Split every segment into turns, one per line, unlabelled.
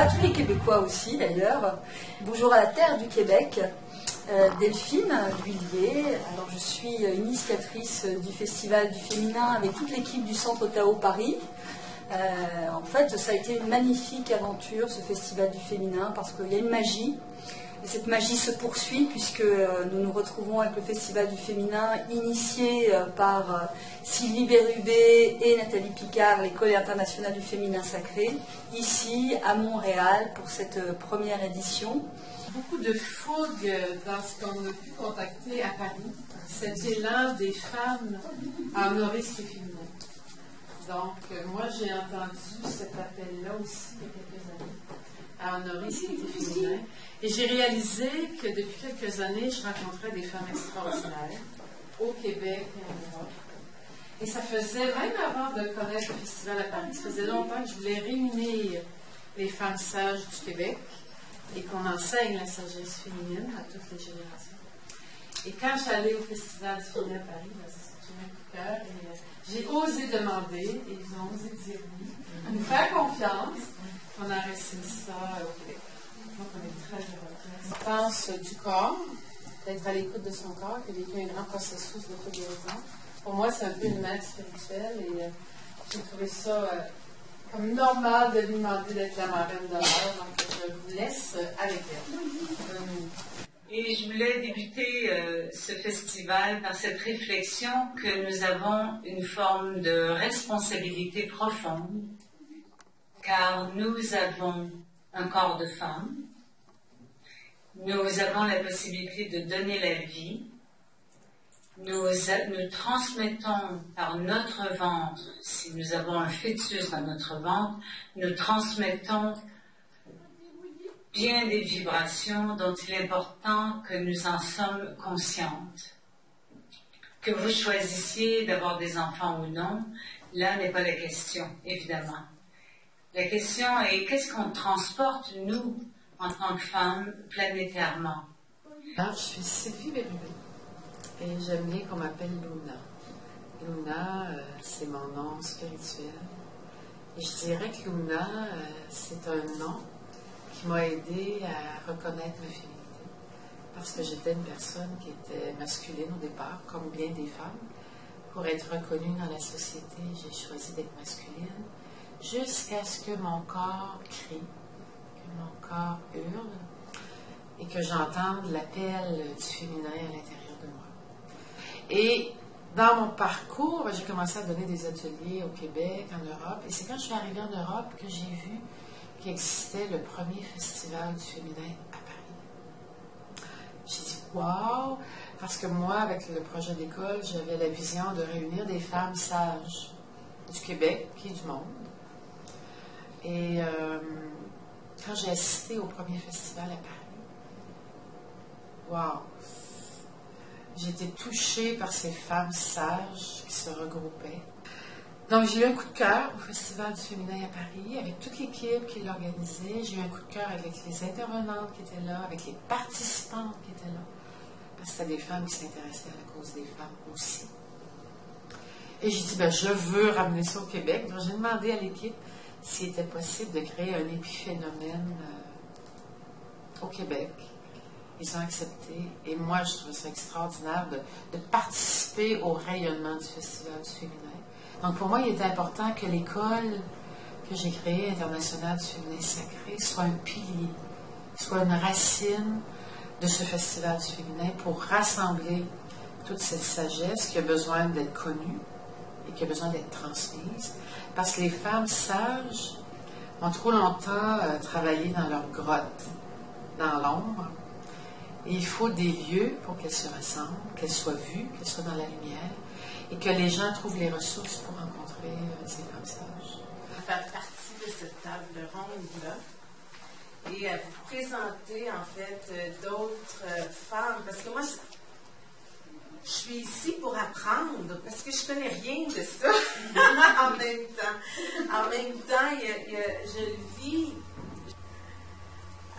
à tous les Québécois aussi d'ailleurs. Bonjour à la terre du Québec. Delphine L'Huillier. Alors je suis initiatrice du Festival du Féminin avec toute l'équipe du Centre Tao Paris. En fait, ça a été une magnifique aventure, ce Festival du Féminin, parce qu'il y a une magie. Et cette magie se poursuit puisque nous nous retrouvons avec le Festival du Féminin initié par Sylvie Bérubé et Nathalie Picard, l'École internationale du féminin sacré, ici à Montréal pour cette première édition.
Beaucoup de fougue dans ce qu'on a pu contacter à Paris, cet élan des femmes à honorer ce qui est féminin. Donc, moi, j'ai entendu cet appel-là aussi il y a quelques années, à honorer ce qui était féminin. Et j'ai réalisé que depuis quelques années, je rencontrais des femmes extraordinaires au Québec et en Europe. Et ça faisait, même avant de connaître le festival à Paris, ça faisait longtemps que je voulais réunir les femmes sages du Québec et qu'on enseigne la sagesse féminine à toutes les générations. Et quand je suis allée au festival du féminin à Paris, j'ai eu un coup de cœur et j'ai osé demander et ils ont osé dire oui, nous faire confiance. On a réussi ça au Québec. Donc, on est très heureux. Je pense du corps, d'être à l'écoute de son corps, qui a vécu un grand processus de guérison. Pour moi, c'est un peu une mère spirituelle et j'ai trouvé ça comme normal de lui demander d'être la marraine d'honneur. Donc, je vous laisse avec elle.
Et je voulais débuter ce festival par cette réflexion que nous avons une forme de responsabilité profonde, car nous avons un corps de femme, nous avons la possibilité de donner la vie, nous transmettons par notre ventre, si nous avons un fœtus dans notre ventre, nous transmettons bien des vibrations dont il est important que nous en sommes conscientes. Que vous choisissiez d'avoir des enfants ou non, là n'est pas la question, évidemment. La question est qu'est-ce qu'on transporte, nous, en tant que femmes, planétairement?
Alors, je suis Sylvie Bérubé et j'aime bien qu'on m'appelle Luna. Luna, c'est mon nom spirituel. Et je dirais que Luna, c'est un nom qui m'a aidé à reconnaître ma féminité. Parce que j'étais une personne qui était masculine au départ, comme bien des femmes. Pour être reconnue dans la société, j'ai choisi d'être masculine, jusqu'à ce que mon corps crie, que mon corps hurle, et que j'entende l'appel du féminin à l'intérieur de moi. Et dans mon parcours, j'ai commencé à donner des ateliers au Québec, en Europe, et c'est quand je suis arrivée en Europe que j'ai vu qu'il existait le premier festival du féminin à Paris. J'ai dit « wow », parce que moi, avec le projet d'école, j'avais la vision de réunir des femmes sages du Québec et du monde. Et quand j'ai assisté au premier festival à Paris, wow, j'étais touchée par ces femmes sages qui se regroupaient. Donc, j'ai eu un coup de cœur au Festival du Féminin à Paris, avec toute l'équipe qui l'organisait. J'ai eu un coup de cœur avec les intervenantes qui étaient là, avec les participantes qui étaient là. Parce que c'était des femmes qui s'intéressaient à la cause des femmes aussi. Et j'ai dit, je veux ramener ça au Québec. Donc, j'ai demandé à l'équipe s'il était possible de créer un épiphénomène au Québec. Ils ont accepté. Et moi, je trouvais ça extraordinaire de participer au rayonnement du Festival du Féminin. Donc, pour moi, il était important que l'école que j'ai créée, internationale du féminin sacré, soit un pilier, soit une racine de ce festival du féminin pour rassembler toute cette sagesse qui a besoin d'être connue et qui a besoin d'être transmise. Parce que les femmes sages ont trop longtemps travaillé dans leur grotte, dans l'ombre. Et il faut des lieux pour qu'elles se rassemblent, qu'elles soient vues, qu'elles soient dans la lumière. Et que les gens trouvent les ressources pour rencontrer ces femmes sages.
Faire partie de cette table ronde-là et à vous présenter en fait d'autres femmes. Parce que moi, je suis ici pour apprendre, parce que je connais rien de ça en même temps. En même temps, je le vis.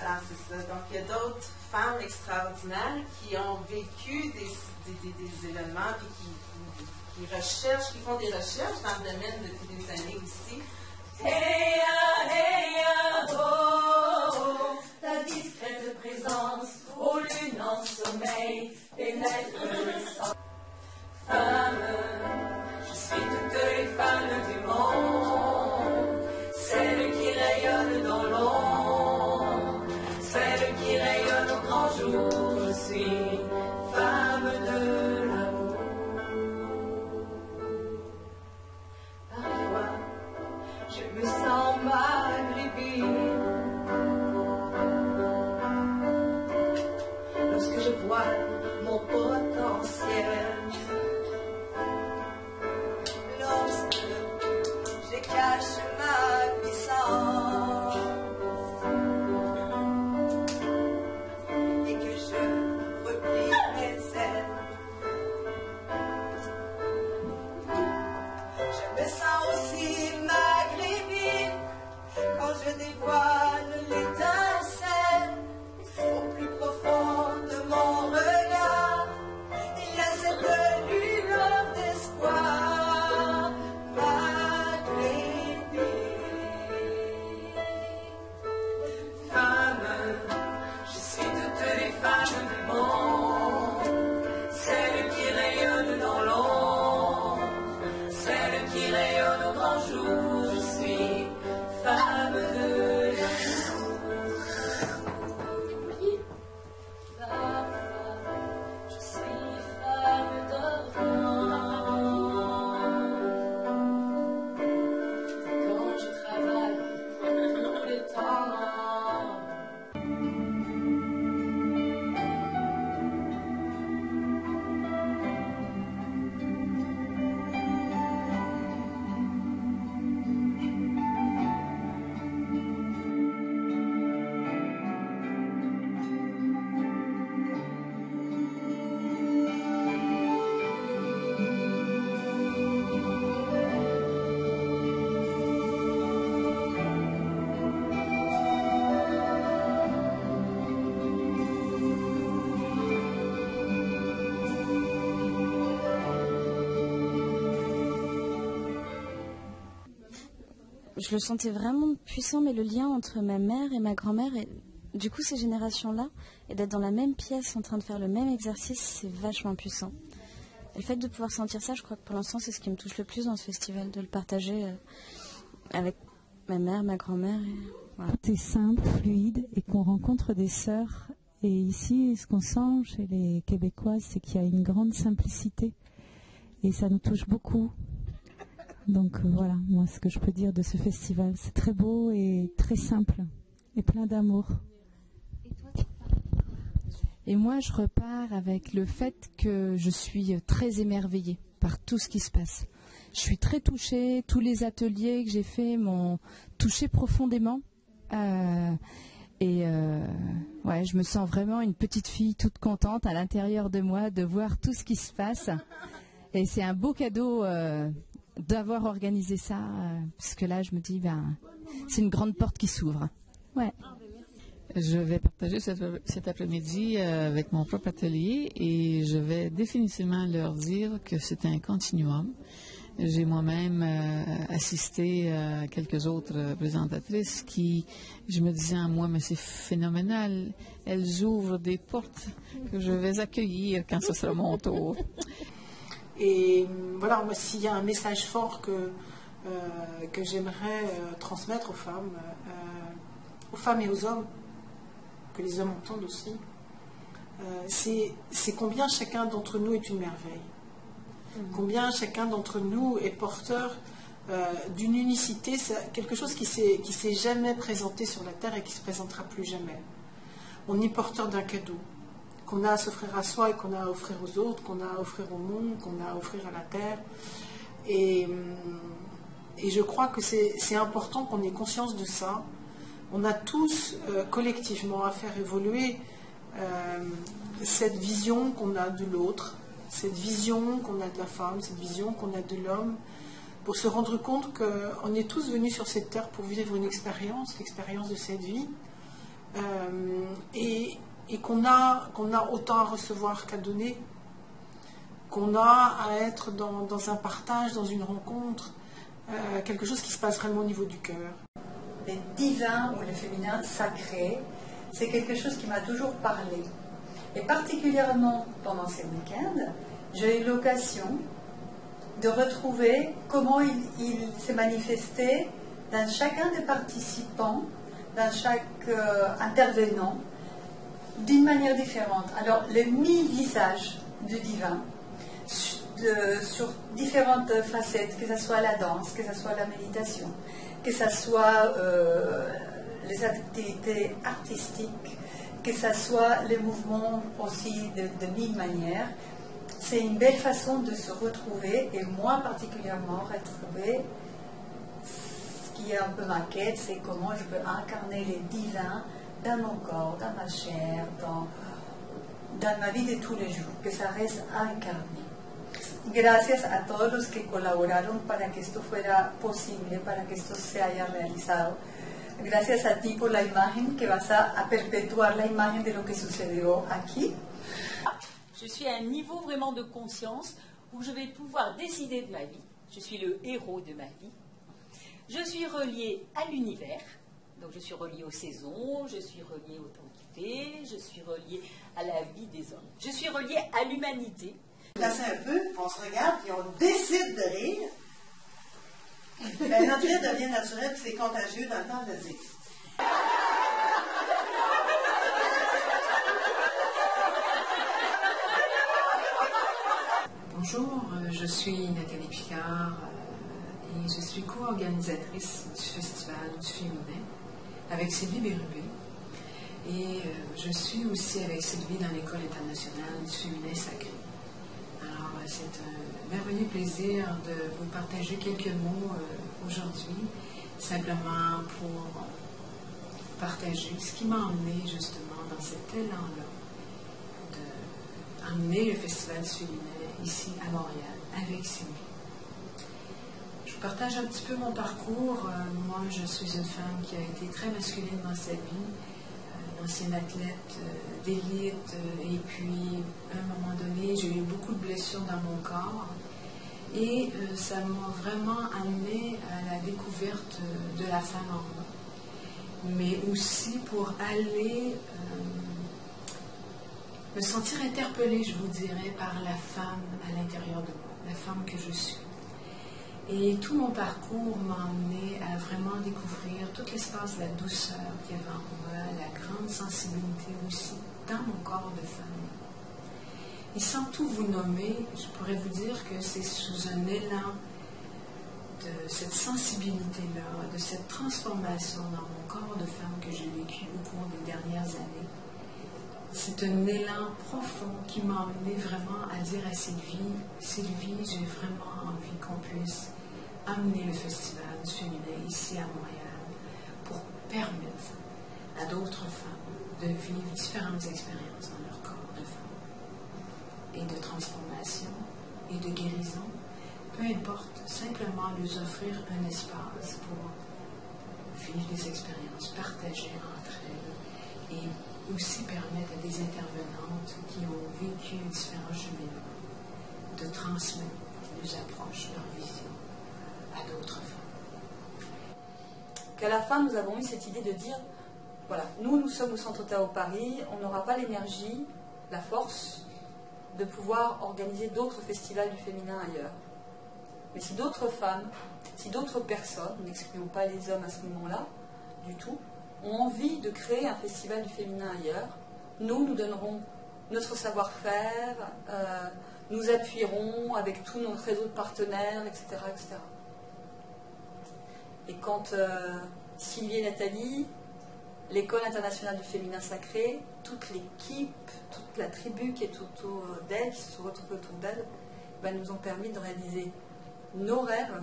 Alors, c'est ça. Donc, il y a d'autres femmes extraordinaires qui ont vécu des événements et qui recherchent, qui font des recherches dans le domaine depuis des années aussi
Ta discrète présence, ô lune en sommeil, pénètre le sang. Femme, je suis toutes les femmes du monde, celles qui rayonnent dans l'ombre, celles qui rayonnent au grand jour. Je suis femme de l'amour. Parfois, je me sens maghrébine lorsque je vois mon potentiel. Lorsque je cache ma puissance et que je replie mes ailes, je me sens aussi maghrébine quand je dévoile l'étincelle au plus profond de mon regard. Il y a cette lueur d'espoir, maghrébine. Femme, je suis toutes les femmes du monde, celles qui rayonnent dans l'ombre, celles qui rayonnent au grand jour. Je suis femme de l'amour. Je suis femme d'orient. Quand je travaille tout le temps.
Je le sentais vraiment puissant, mais le lien entre ma mère et ma grand-mère, et du coup ces générations-là, et d'être dans la même pièce en train de faire le même exercice, c'est vachement puissant. Et le fait de pouvoir sentir ça, je crois que pour l'instant c'est ce qui me touche le plus dans ce festival, de le partager avec ma mère, ma grand-mère. Voilà.
Tout est simple, fluide, et qu'on rencontre des sœurs. Et ici, ce qu'on sent chez les Québécoises, c'est qu'il y a une grande simplicité. Et ça nous touche beaucoup. Donc voilà, moi ce que je peux dire de ce festival, c'est très beau et très simple et plein d'amour.
Et moi je repars avec le fait que je suis très émerveillée par tout ce qui se passe. Je suis très touchée, tous les ateliers que j'ai faits m'ont touchée profondément. Ouais, je me sens vraiment une petite fille toute contente à l'intérieur de moi de voir tout ce qui se passe. Et c'est un beau cadeau d'avoir organisé ça, parce que là je me dis c'est une grande porte qui s'ouvre. Ouais.
Je vais partager cet après-midi avec mon propre atelier et je vais définitivement leur dire que c'est un continuum. J'ai moi-même assisté à quelques autres présentatrices qui, je me disais en moi, mais c'est phénoménal, elles ouvrent des portes que je vais accueillir quand ce sera mon tour.
Et voilà, moi, s'il y a un message fort que j'aimerais transmettre aux femmes et aux hommes, que les hommes entendent aussi, c'est combien chacun d'entre nous est une merveille. Combien chacun d'entre nous est porteur d'une unicité, quelque chose qui s'est jamais présenté sur la Terre et qui se présentera plus jamais. On est porteur d'un cadeau qu'on a à s'offrir à soi et qu'on a à offrir aux autres, qu'on a à offrir au monde, qu'on a à offrir à la Terre. Et je crois que c'est important qu'on ait conscience de ça. On a tous collectivement à faire évoluer cette vision qu'on a de l'autre, cette vision qu'on a de la femme, cette vision qu'on a de l'homme, pour se rendre compte qu'on est tous venus sur cette terre pour vivre une expérience, l'expérience de cette vie, et qu'on a autant à recevoir qu'à donner, qu'on a à être dans un partage, dans une rencontre, quelque chose qui se passe vraiment au niveau du cœur.
Les divins ou le féminin sacré, c'est quelque chose qui m'a toujours parlé. Et particulièrement pendant ces week-ends, j'ai eu l'occasion de retrouver comment il s'est manifesté dans chacun des participants, dans chaque intervenant, d'une manière différente. Alors, les 1000 visages du divin, sur différentes facettes, que ce soit la danse, que ce soit la méditation, que ce soit les activités artistiques, que ce soit les mouvements aussi de 1000 manières, c'est une belle façon de se retrouver, et moi particulièrement retrouver ce qui est un peu ma quête, c'est comment je peux incarner les divins dans mon corps, dans ma chair, dans ma vie de tous les jours, que ça reste incarné. Gracias a todos los que colaboraron para que esto fuera posible, para que esto se haya realizado. Gracias a ti por la imagen, que vas a perpetuar la imagen de lo que sucedió aquí.
Je suis à un niveau vraiment de conscience où je vais pouvoir décider de ma vie. Je suis le héros de ma vie. Je suis reliée à l'univers. Donc je suis reliée aux saisons, je suis reliée au temps qui fait, je suis reliée à la vie des hommes. Je suis reliée à l'humanité.
Passer un peu, on se regarde et on décide de rire. Notre rire devient naturel et c'est contagieux dans le temps de le dire.
Bonjour, je suis Nathalie Picard et je suis co-organisatrice du Festival du Féminin avec Sylvie Bérubé. Et je suis aussi avec Sylvie dans l'École internationale du féminin sacré. Alors, c'est un merveilleux plaisir de vous partager quelques mots aujourd'hui, simplement pour partager ce qui m'a emmené justement dans cet élan-là d'emmener le Festival du féminin ici à Montréal avec Sylvie. Je partage un petit peu mon parcours. Moi, je suis une femme qui a été très masculine dans sa vie, une ancienne athlète d'élite, et puis à un moment donné, j'ai eu beaucoup de blessures dans mon corps, et ça m'a vraiment amené à la découverte de la femme en moi, mais aussi pour aller me sentir interpellée, je vous dirais, par la femme à l'intérieur de moi, la femme que je suis. Et tout mon parcours m'a amené à vraiment découvrir tout l'espace de la douceur qu'il y avait en moi, la grande sensibilité aussi dans mon corps de femme. Et sans tout vous nommer, je pourrais vous dire que c'est sous un élan de cette sensibilité-là, de cette transformation dans mon corps de femme que j'ai vécu au cours des dernières années. C'est un élan profond qui m'a amené vraiment à dire à Sylvie, Sylvie, j'ai vraiment envie qu'on puisse amener le Festival du féminin ici à Montréal pour permettre à d'autres femmes de vivre différentes expériences dans leur corps de femme et de transformation et de guérison, peu importe, simplement leur offrir un espace pour vivre des expériences, partager entre elles et aussi permettre à des intervenantes qui ont vécu différents chemins de transmettre leurs approches, leurs visions à d'autres femmes.
Qu'à la fin, nous avons eu cette idée de dire, voilà, nous sommes au Centre Tao Paris, on n'aura pas l'énergie, la force de pouvoir organiser d'autres festivals du féminin ailleurs. Mais si d'autres femmes, si d'autres personnes, n'excluons pas les hommes à ce moment-là, du tout, ont envie de créer un festival du féminin ailleurs, nous donnerons notre savoir-faire, nous appuierons avec tout notre réseau de partenaires, etc. etc. Et quand Sylvie et Nathalie, l'École internationale du féminin sacré, toute l'équipe, toute la tribu qui est autour d'elle, qui se retrouve autour d'elle, ben, nous ont permis de réaliser nos rêves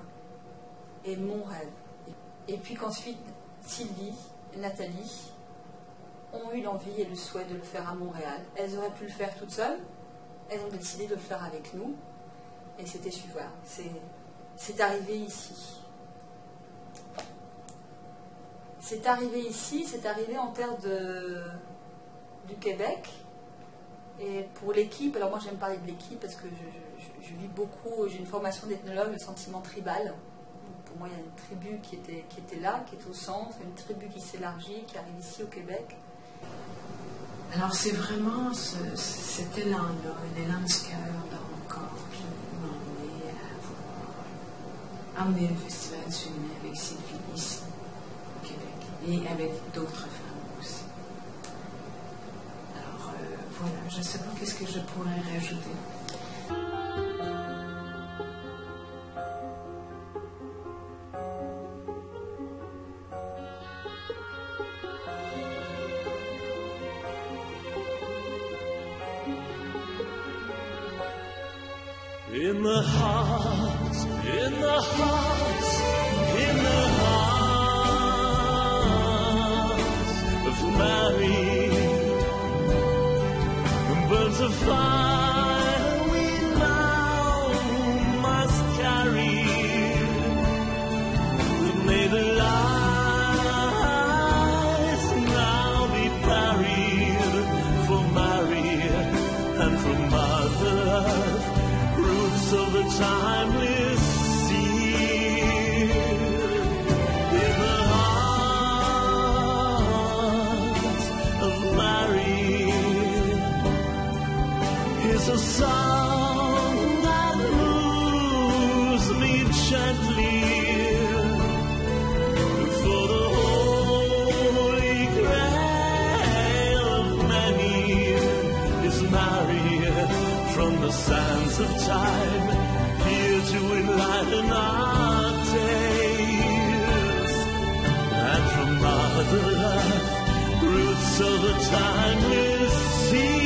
et mon rêve. Et puis qu'ensuite, Sylvie et Nathalie ont eu l'envie et le souhait de le faire à Montréal. Elles auraient pu le faire toutes seules, elles ont décidé de le faire avec nous, et c'était super. C'est arrivé ici. C'est arrivé ici, c'est arrivé en terre du Québec. Et pour l'équipe, alors moi j'aime parler de l'équipe parce que je vis beaucoup, j'ai une formation d'ethnologue, le sentiment tribal. pour moi, il y a une tribu qui était là, qui est au centre, une tribu qui s'élargit, qui arrive ici au Québec.
Alors c'est vraiment cet élan-là, l'élan du cœur dans mon corps qui m'a emmené à le festival du féminin avec Sylvie ici au Québec et avec d'autres femmes aussi. Alors voilà, je ne sais pas qu'est-ce que je pourrais rajouter.
In the hearts, in the hearts, in the hearts of Mary, burns a fire we now must carry. May the lights now be buried for Mary and for Mother Earth. Of the timeless seed in the heart of Mary is a song that moves me gently for the holy grail of many is Mary from the sands of time, here to enlighten our days. And from Mother Earth, roots of the timeless seed.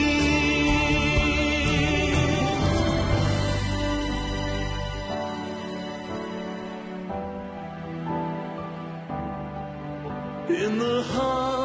In the heart